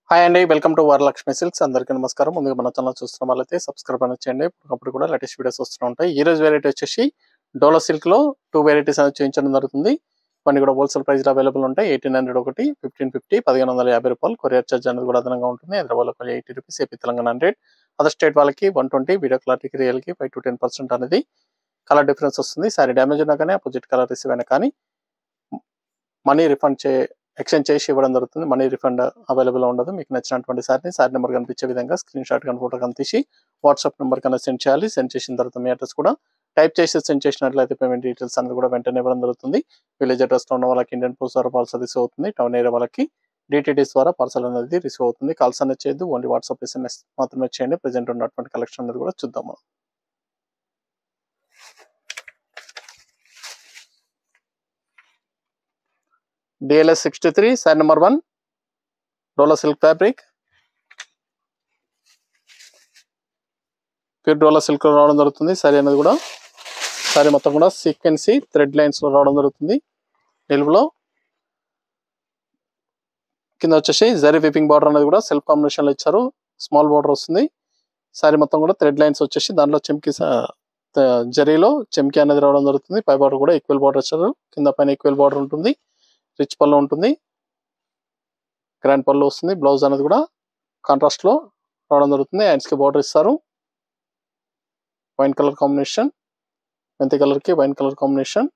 Hi అండి, welcome to Varalakshmi silks. అందరికీ నమస్కారం. ముందుగా మన ఛానల్ చూస్తున్న వాళ్ళైతే సబ్స్క్రైబ్ అనేది చేయండి. అప్పుడు కూడా లేటెస్ట్ వీడియోస్ వస్తూ ఉంటాయి. ఈ రోజు వెరైటీ వచ్చేసి డోలా సిల్క్ లో 2 వెరైటీస్ అనేది చూపించడం జరుగుతుంది. ఇవన్నీ కూడా హోల్సేల్ ప్రైస్ లో అవైలబుల్ ఉంటాయి. 1800 ఒకటి, 1550, 1550 రూపాయలు. కొరియర్ చార్జ్ అనేది కూడా అదనంగా ఉంటుంది. హైదరాబాద్ లో 80 rupees, AP Telangana 100. Other state వాళ్ళకి 120, వీడియో క్లారిటీకి రియల్ కి 5 to 10% అనేది కలర్ డిఫరెన్స్ వస్తుంది. సారీ డ్యామేజ్ ఉన్నా కానీ అపోజిట్ కలర్ రిసీవ్ అయినా కానీ మనీ రిఫండ్ ఎక్స్చేంజ్ చేసి ఇవ్వడం జరుగుతుంది. మనీ రిఫండ్ అవైలబుల్ ఉండదు. మీకు నచ్చినటువంటి సారీ నెంబర్ కనిపించే విధంగా స్క్రీన్ షాట్ కానీ ఫోటో కానీ తీసి వాట్సాప్ నెంబర్ కన్నా సెండ్ చేయాలి. సెండ్ చేసిన తర్వాత మీ అడ్రస్ కూడా టైప్ చేసి సెండ్ చేసినట్లయితే పేమెంట్ డీటెయిల్స్ అనేది కూడా వెంటనే ఇవ్వడం జరుగుతుంది. విలేజ్ అడ్రస్ లో ఉన్న వాళ్ళకి ఇండియన్ పోస్ట్ ద్వారా పార్సల్ రిసీవ్ అవుతుంది. టౌన్ ఏరియా వాళ్ళకి డిటిడిఎస్ ద్వారా పార్సల్ అనేది రిసీవ్ అవుతుంది. కాల్స్ అనేది చేయొద్దు, ఓన్లీ వాట్సాప్ SMS మాత్రమే చేయండి. ప్రెజెంట్ ఉన్నటువంటి కలెక్షన్ అనేది కూడా చూద్దాము. DLS 63 సారీ నెంబర్ 1 డోలా silk fabric, pure Dola silk లో రావడం జరుగుతుంది. సారీ అనేది కూడా సారీ మొత్తం కూడా సీక్వెన్సీ థ్రెడ్ లైన్స్ లో రావడం జరుగుతుంది. నిలువులో కింద వచ్చేసి జరీ విపింగ్ బార్డర్ అనేది కూడా సెల్ఫ్ కాంబినేషన్ లో ఇచ్చారు. స్మాల్ బార్డర్ వస్తుంది. సారీ మొత్తం కూడా థ్రెడ్ లైన్స్ వచ్చేసి దాంట్లో చెమ్కి జరీలో చెమ్కి అనేది రావడం జరుగుతుంది. పై బార్డర్ కూడా ఈక్వల్ బార్డర్ ఇచ్చారు. కింద పైన ఈక్వల్ బార్డర్ ఉంటుంది. రిచ్ పళ్ళు ఉంటుంది. గ్రాండ్ పళ్ళు వస్తుంది. బ్లౌజ్ అనేది కూడా కాంట్రాస్ట్ లో రావడం జరుగుతుంది. హ్యాండ్స్ కి బార్డర్ ఇస్తారు. వైన్ కలర్ కాంబినేషన్, మెంతి కలర్ కి వైన్ కలర్ కాంబినేషన్.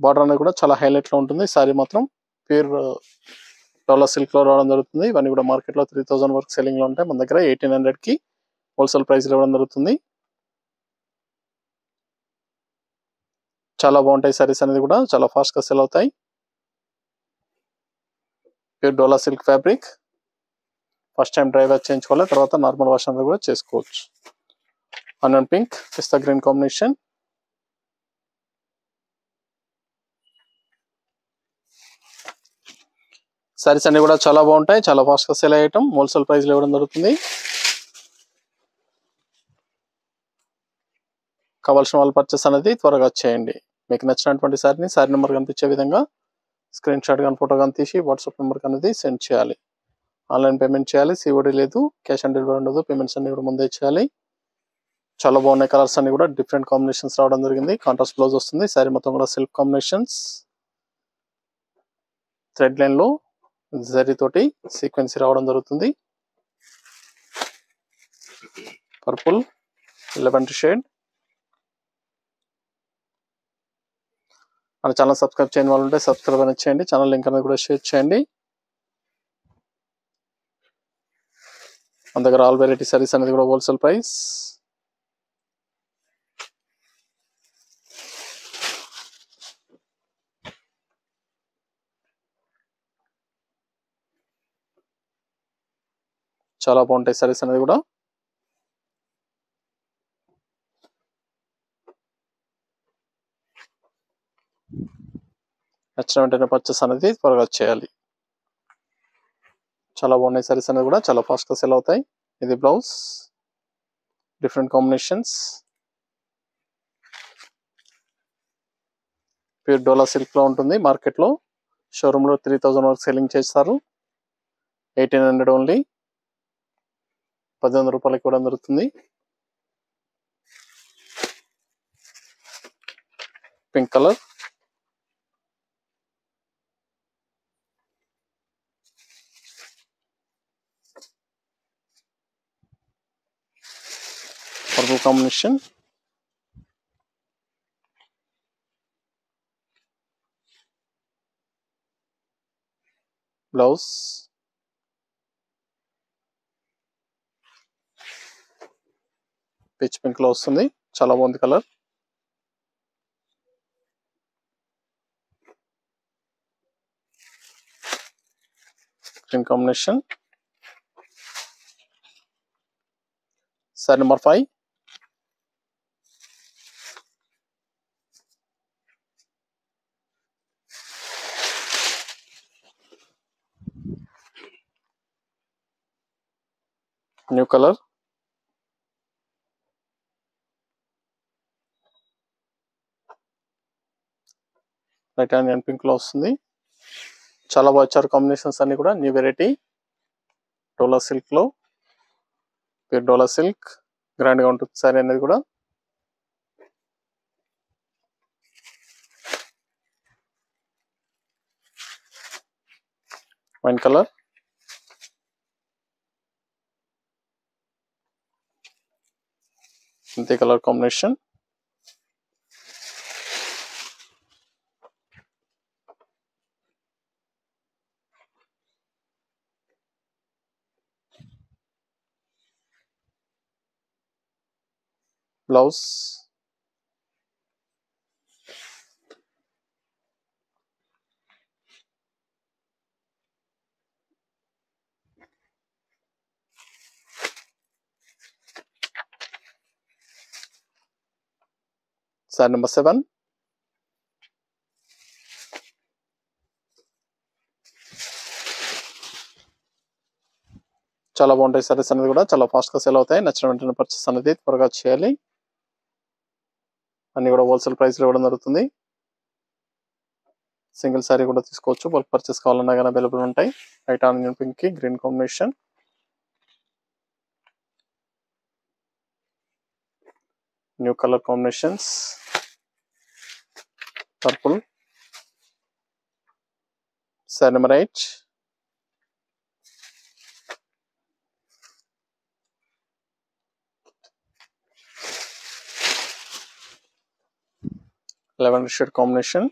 బార్డర్ అనేది కూడా చాలా హైలైట్ లో ఉంటుంది. సారీ మాత్రం ప్యూర్ డోలా సిల్క్ లో రావడం జరుగుతుంది. ఇవన్నీ కూడా మార్కెట్ లో 3000 వరకు సెల్లింగ్ లో ఉంటాయి. మన దగ్గర 1800 కి హోల్సేల్ ప్రైస్ ఇవ్వడం జరుగుతుంది. చాలా బాగుంటాయి సారీస్ అనేది కూడా చాలా ఫాస్ట్ గా సెల్ అవుతాయి. Pure Dola silk fabric. First time dry wash చేయించుకోవాలి, తర్వాత నార్మల్ వాష్ అనేది కూడా చేసుకోవచ్చు. Onion pink, pista green combination. Saris అన్ని కూడా చాలా బాగుంటాయి. చాలా ఫాస్ట్ గా సేల్ అయ్యటం, హోల్సేల్ ప్రైస్ లో ఇవ్వడం జరుగుతుంది. కావాల్సిన వాళ్ళు పర్చేస్ అనేది త్వరగా చేయండి. మీకు నచ్చినటువంటి సారీ నెంబర్ కనిపించే విధంగా స్క్రీన్ షాట్ కానీ ఫోటో కానీ తీసి వాట్సాప్ నెంబర్ అనేది సెండ్ చేయాలి. ఆన్లైన్ పేమెంట్ చేయాలి. COD లేదు, క్యాష్ ఆన్ డెలివరీ ఉండదు. పేమెంట్స్ అన్ని కూడా ముందే చేయాలి. చాలా బాగున్నాయి. కలర్స్ అన్ని కూడా డిఫరెంట్ కాంబినేషన్స్ రావడం జరిగింది. కాంట్రాస్ట్ బ్లౌజ్ వస్తుంది. సారీ మొత్తం కూడా సిల్క్ కాంబినేషన్స్, థ్రెడ్ లైన్ లో జరీ తోటి సీక్వెన్సీ రావడం జరుగుతుంది. Purple 11 shade. మన ఛానల్ సబ్స్క్రైబ్ చేయని వాళ్ళు ఉంటే సబ్స్క్రైబ్ అనేది చేయండి. ఛానల్ లింక్ అనేది కూడా షేర్ చేయండి. మన దగ్గర ఆల్ వెరైటీ సారీస్ అనేది కూడా హోల్సేల్ ప్రైస్. చాలా బాగుంటాయి సారీస్ అనేది కూడా. నచ్చిన వెంటనే పర్చేస్ అనేది త్వరగా చేయాలి. చాలా బాగున్నాయి సారీస్ అనేది కూడా చాలా ఫాస్ట్ గా సెల్ అవుతాయి. ఇది blouse, different combinations. Pure Dola silk లో ఉంటుంది. మార్కెట్ లో షోరూమ్ లో 3000 వరకు సెల్లింగ్ చేస్తారు. 1800 ఓన్లీ, 1800 రూపాయలకి ఇవ్వడం జరుగుతుంది. Pink colour, purple combination. Blouse pitch pink లో వస్తుంది. చాలా బాగుంది colour. Green combination. Sari number 5. New colour. Light onion pink లో వస్తుంది. చాలా బాగా వచ్చారు కాంబినేషన్స్ అన్ని కూడా. న్యూ వెరైటీ డోలా సిల్క్ లో, ప్యూర్ డోలా సిల్క్. గ్రాండ్ గా ఉంటుంది సారీ అనేది కూడా. వైన్ కలర్, ఇంతే colour combination. Blouse, sorry number 7. చాలా బాగుంటాయి సారీస్ అనేది కూడా, చాలా ఫాస్ట్ గా సేల్ అవుతాయి. నచ్చిన వెంటనే పర్చేస్ అనేది త్వరగా చేయాలి. అన్ని కూడా హోల్సేల్ ప్రైస్ లో ఇవ్వడం జరుగుతుంది. సింగిల్ సారీ కూడా తీసుకోవచ్చు. బల్క్ పర్చేస్ కావాలన్నా కానీ అవైలబుల్ ఉంటాయి. వైట్ ఆనియన్ పింక్ కి green combination. New colour combinations, purple. Sari number 8. Lavender shade combination,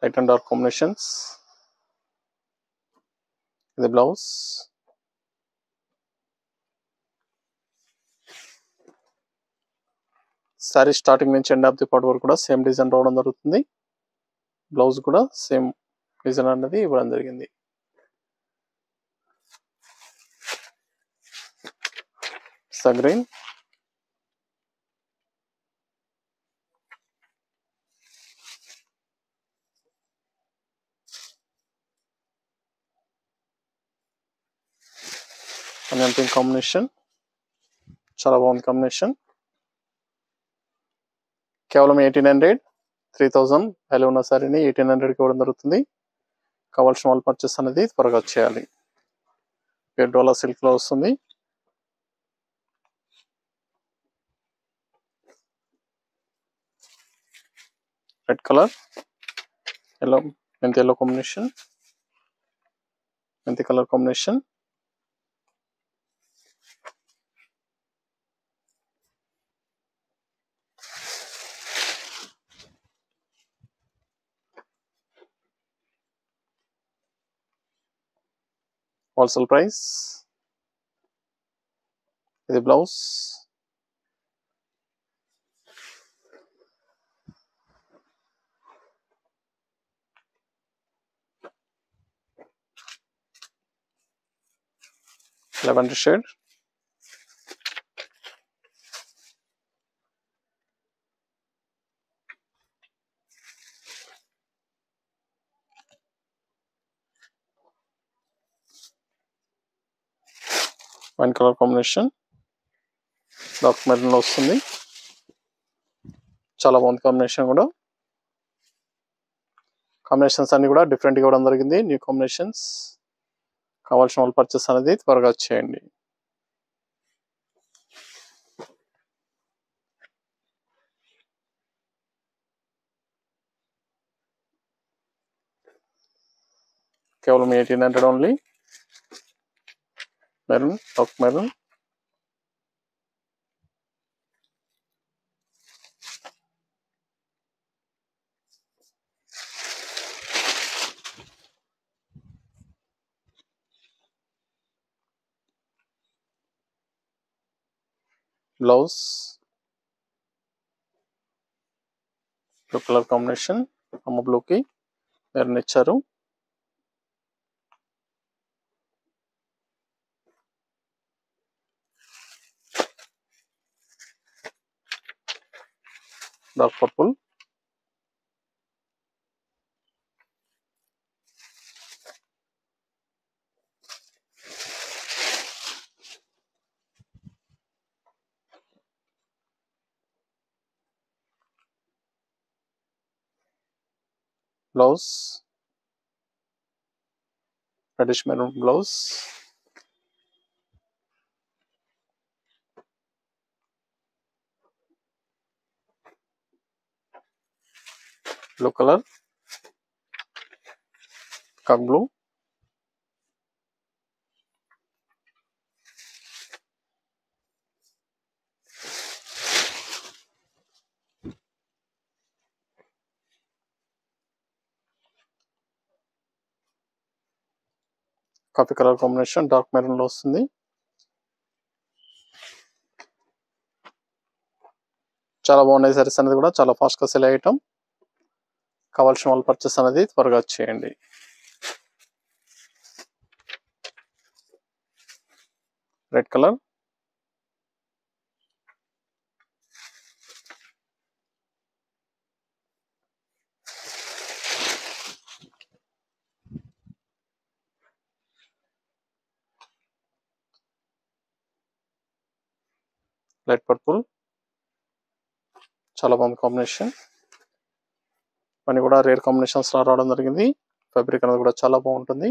light and dark combinations. ఇది బ్లౌజ్. సారీ స్టార్టింగ్ నుంచి ఎండ్ ఆఫ్ ది పార్ట్ వరకు కూడా సేమ్ డిజైన్ రావడం జరుగుతుంది. బ్లౌజ్ కూడా సేమ్ డిజైన్ అనేది ఇవ్వడం జరిగింది. Green, onion pink combination. చాలా బాగుంది కాంబినేషన్. కేవలం 1800, 3000 వాల్యూ ఉన్న సారీని 1800 కి ఇవ్వడం జరుగుతుంది. కావాల్సిన వాళ్ళు పర్చేస్ అనేది త్వరగా చేయాలి. ప్యూర్ డోలా సిల్క్ లో వస్తుంది. రెడ్ కలర్, ఎల్లో, మెంతి ఎల్లో కాంబినేషన్, మెంతి కలర్ కాంబినేషన్. Wholesale price. ఇది blouse. Lavender shade, wine colour combination, dark maroon లో వస్తుంది. చాలా బాగుంది కాంబినేషన్ కూడా. కాంబినేషన్స్ అన్ని కూడా డిఫరెంట్ గా ఇవ్వడం జరిగింది. New combinations. కావాల్సిన వాళ్ళు పర్చేస్ అనేది త్వరగా చేయండి. కేవలం 1800 only. Maroon, dark maroon. Blouse blue colour combination. అమ్మ బ్లూకి మెరూన్ ఇచ్చారు. Dark purple. Blouse reddish maroon blouse, blue colour, కాక్ blue, coffee colour combination dark maroon లో వస్తుంది. చాలా బాగున్నాయి సారీస్ అనేది కూడా, చాలా ఫాస్ట్ గా సెల్ అయ్యటం. కావాల్సిన వాళ్ళు పర్చేస్ అనేది త్వరగా చేయండి. రెడ్ కలర్, లైట్ పర్పుల్, చాలా బాగుంది కాంబినేషన్. అన్ని కూడా రేర్ కాంబినేషన్స్ రావడం జరిగింది. ఫ్యాబ్రిక్ అనేది కూడా చాలా బాగుంటుంది.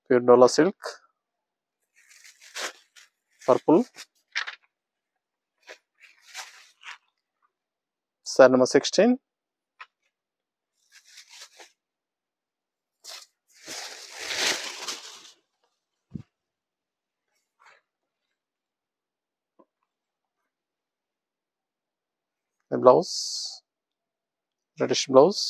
Pure Dola silk, purple, sari number 16, blouse reddish blouse,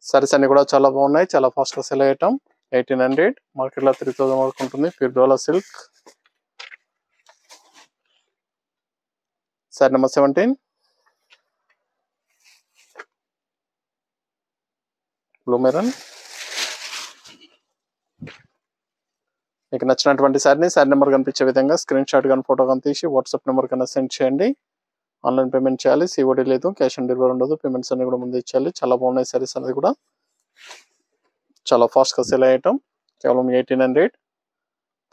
saris అన్ని కూడా చాలా బాగున్నాయి, చాలా ఫాస్ట్ గా సెల్ అయ్యటం. 1800, మార్కెట్ లో 3000 వరకు ఉంటుంది. Pure Dola silk. Sari number 17, blue maroon. మీకు నచ్చినటువంటి సారీ నెంబర్ కనిపించే విధంగా స్క్రీన్ షాట్ కానీ ఫోటో కానీ తీసి వాట్సాప్ నెంబర్ కన్నా సెండ్ చేయండి. ఆన్లైన్ పేమెంట్ చేయాలి, సిఓడి లేదు, క్యాష్ ఆన్ డెలివరీ ఉండదు. పేమెంట్స్ అన్ని కూడా ముందు ఇచ్చేయాలి. చాలా బాగున్నాయి సారీస్ అనేది కూడా, చాలా ఫాస్ట్ గా సెల్ అయ్యటం. కేవలం 1800,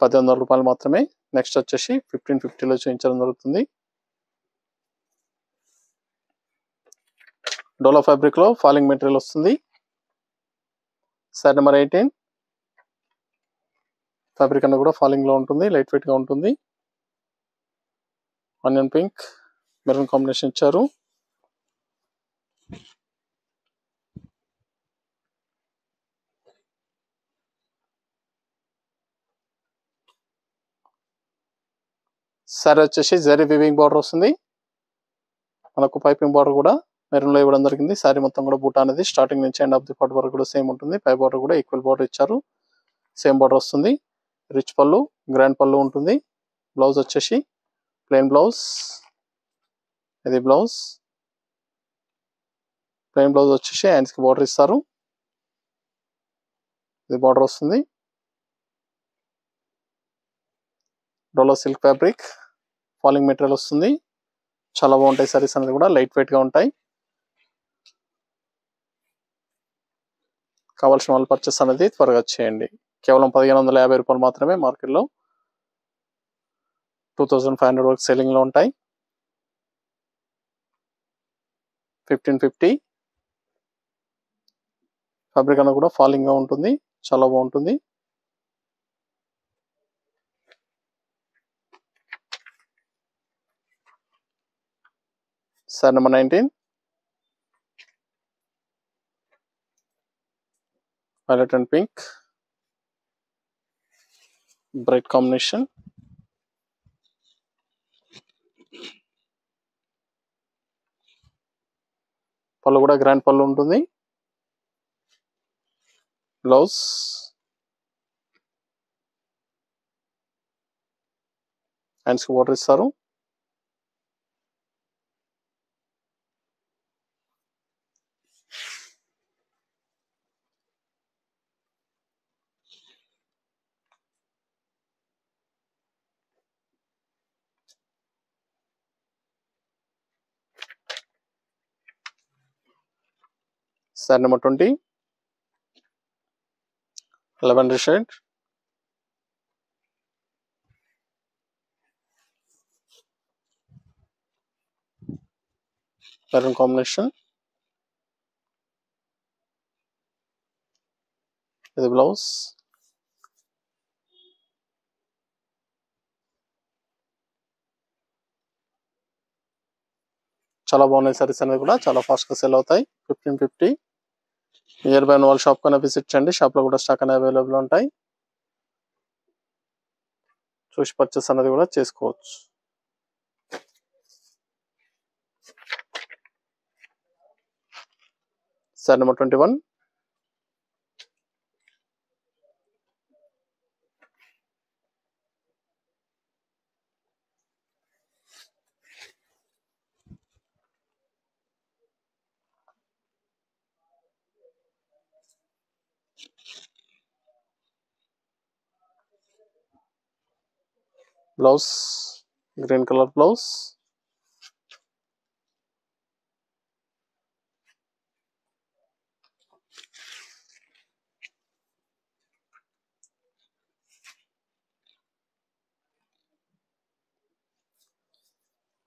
1100 రూపాయలు మాత్రమే. నెక్స్ట్ వచ్చేసి 1550లో చూపించడం జరుగుతుంది. డోలా ఫ్యాబ్రిక్ లో ఫాలింగ్ మెటీరియల్ వస్తుంది. సారీ నెంబర్ 18, ఫ్యాబ్రిక్ అన్న కూడా ఫాలింగ్ లో ఉంటుంది, లైట్ వెయిట్ గా ఉంటుంది. ఆనియన్ పింక్, మెరూన్ కాంబినేషన్ ఇచ్చారు. సారీ వచ్చేసి జరీ వీవింగ్ బార్డర్ వస్తుంది. మనకు పైపింగ్ బార్డర్ కూడా మెరూన్ లో ఇవ్వడం జరిగింది. సారీ మొత్తం కూడా బూటా అనేది స్టార్టింగ్ నుంచి ఎండ్ ఆఫ్ ది పార్ట్ వరకు కూడా సేమ్ ఉంటుంది. పై బార్డర్ కూడా ఈక్వల్ బార్డర్ ఇచ్చారు, సేమ్ బార్డర్ వస్తుంది. రిచ్ పళ్ళు, గ్రాండ్ పళ్ళు ఉంటుంది. బ్లౌజ్ వచ్చేసి ప్లెయిన్ బ్లౌజ్. ఇది బ్లౌజ్, ప్లెయిన్ బ్లౌజ్ వచ్చేసి హ్యాండ్స్ కి బార్డర్ ఇస్తారు. ఇది బార్డర్ వస్తుంది. డోలా సిల్క్ ఫ్యాబ్రిక్, ఫాలింగ్ మెటీరియల్ వస్తుంది. చాలా బాగుంటాయి సారీస్ అనేది కూడా, లైట్ వెయిట్ గా ఉంటాయి. కావాల్సిన వాళ్ళు పర్చేస్ అనేది త్వరగా చేయండి. కేవలం 1550 రూపాయలు మాత్రమే. మార్కెట్లో 2500 వరకు సెల్లింగ్ లో ఉంటాయి. 1550 ఫ్యాబ్రిక్ అనేది కూడా ఫాలింగ్ గా ఉంటుంది, చాలా బాగుంటుంది. Sorry number 19, violet and pink, bright combination. పళ్ళు కూడా గ్రాండ్ పళ్ళు ఉంటుంది. బ్లౌజ్, హ్యాండ్స్ కి బార్డర్ ఇస్తారు. Sorry number 20, lavender shade, maroon combination. ఇది బ్లౌజ్. చాలా బాగున్నాయి సారీస్ అనేది కూడా, చాలా ఫాస్ట్ గా సేల్ అవుతాయి. 1550. నియర్ బై వాళ్ళ షాప్ కన్నా విజిట్ చేయండి. షాప్ లో కూడా స్టాక్ అనేది అవైలబుల్ ఉంటాయి. చూసి పర్చేస్ అనేది కూడా చేసుకోవచ్చు. Sorry number 21. Blouse green colour blouse.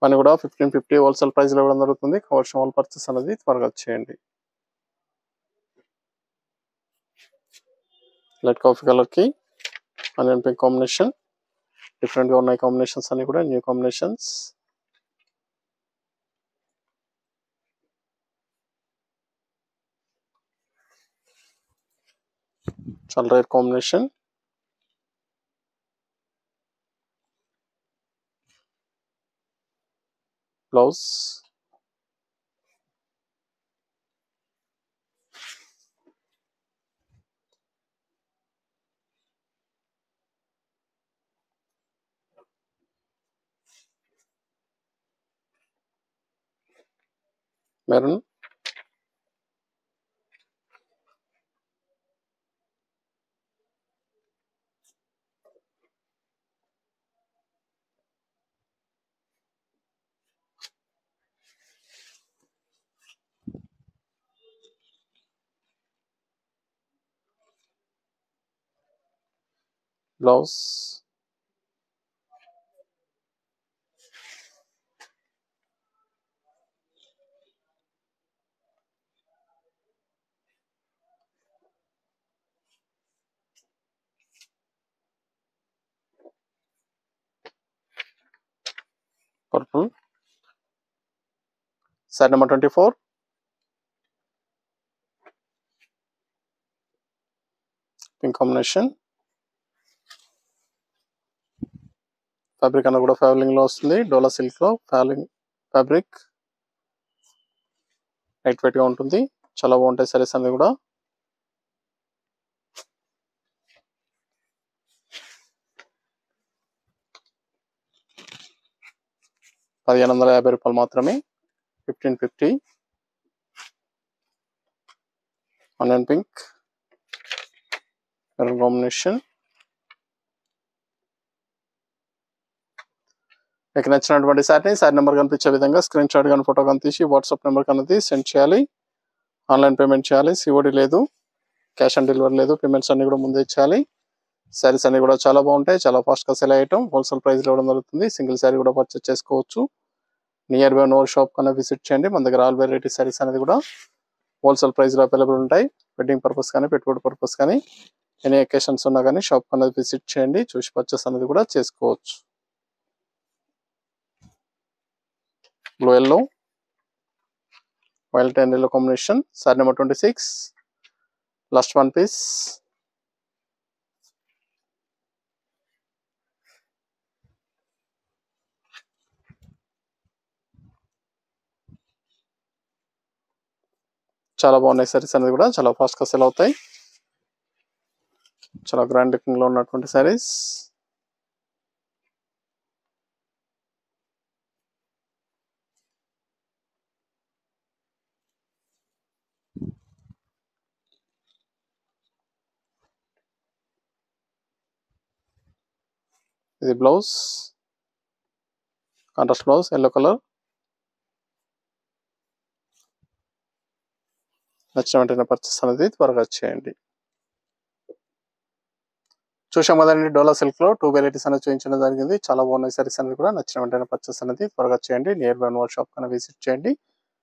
పని కూడా 1550 హోల్సేల్ ప్రైస్ లో ఇవ్వడం జరుగుతుంది. కావాల్సిన వాళ్ళు పర్చేస్ అనేది త్వరగా చేయండి. లైట్ కాఫీ కలర్ కి ఆనియన్ పింక్ కాంబినేషన్. డిఫరెంట్ గా ఉన్నాయి కాంబినేషన్స్ అన్ని కూడా, న్యూ కాంబినేషన్స్. చాలా rare combination. Blouse maroon. Blouse purple. Sari number 24. Pink combination. Fabric అన్న కూడా ఫ్యాబ్లింగ్ లో వస్తుంది. డోలా సిల్క్ లో ఫ్యాబ్రిక్ లైట్ వెయిట్ గా ఉంటుంది. చాలా బాగుంటాయి సారీస్ అన్ని కూడా. రూ. 1550 మాత్రమే. 1550. Onion pink maroon combination. మీకు నచ్చినటువంటి సారీ నెంబర్ కనిపించే విధంగా స్క్రీన్ షాట్ కానీ ఫోటో కానీ తీసి వాట్సాప్ నెంబర్ కన్నది సెండ్ చేయాలి. ఆన్లైన్ పేమెంట్ చేయాలి. సిఓడి లేదు, క్యాష్ ఆన్ డెలివరీ లేదు. పేమెంట్స్ అన్ని కూడా ముందే ఇచ్చేయాలి. శారీస్ అన్ని కూడా చాలా బాగుంటాయి. చాలా ఫాస్ట్ గా సేల్ అయ్యటం. హోల్సేల్ ప్రైస్ లో ఇవ్వడం జరుగుతుంది. సింగిల్ శారీ కూడా పర్చేస్ చేసుకోవచ్చు. నియర్ బై నోర్ షాప్ కన్నా విజిట్ చేయండి. మన దగ్గర ఆల్ వెరైటీ శారీస్ అనేది కూడా హోల్సేల్ ప్రైస్ లో అవైలబుల్ ఉంటాయి. వెడ్డింగ్ పర్పస్ కానీ, పెట్టుబడి పర్పస్ కానీ, ఎనీ అకేషన్స్ ఉన్నా కానీ షాప్ కన్నా విజిట్ చేయండి. చూసి పర్చేస్ అనేది కూడా చేసుకోవచ్చు. Blue yellow, violet and yellow combination. Sari number 26. Last one piece. చాలా బాగున్నాయి సారీస్ అనేది కూడా, చాలా ఫాస్ట్ గా సేల్ అవుతాయి. చాలా గ్రాండ్ లుకింగ్ లో ఉన్నటువంటి సారీస్. ఇది blouse, contrast blouse yellow colour. నచ్చిన వెంటనే పర్చేస్ అనేది త్వరగా చేయండి. చూసాం కదండి, డోలా సిల్క్ లో 2 వెరైటీస్ అనేది చూపించడం జరిగింది. చాలా బాగున్నాయి సారీస్ అనేది కూడా. నచ్చిన వెంటనే పర్చేస్ అనేది త్వరగా చేయండి. నియర్ బై షాప్ కన్నా విజిట్ చేయండి.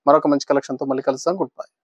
మరొక మంచి కలెక్షన్ తో మళ్ళీ కలుస్తాం. Good bye.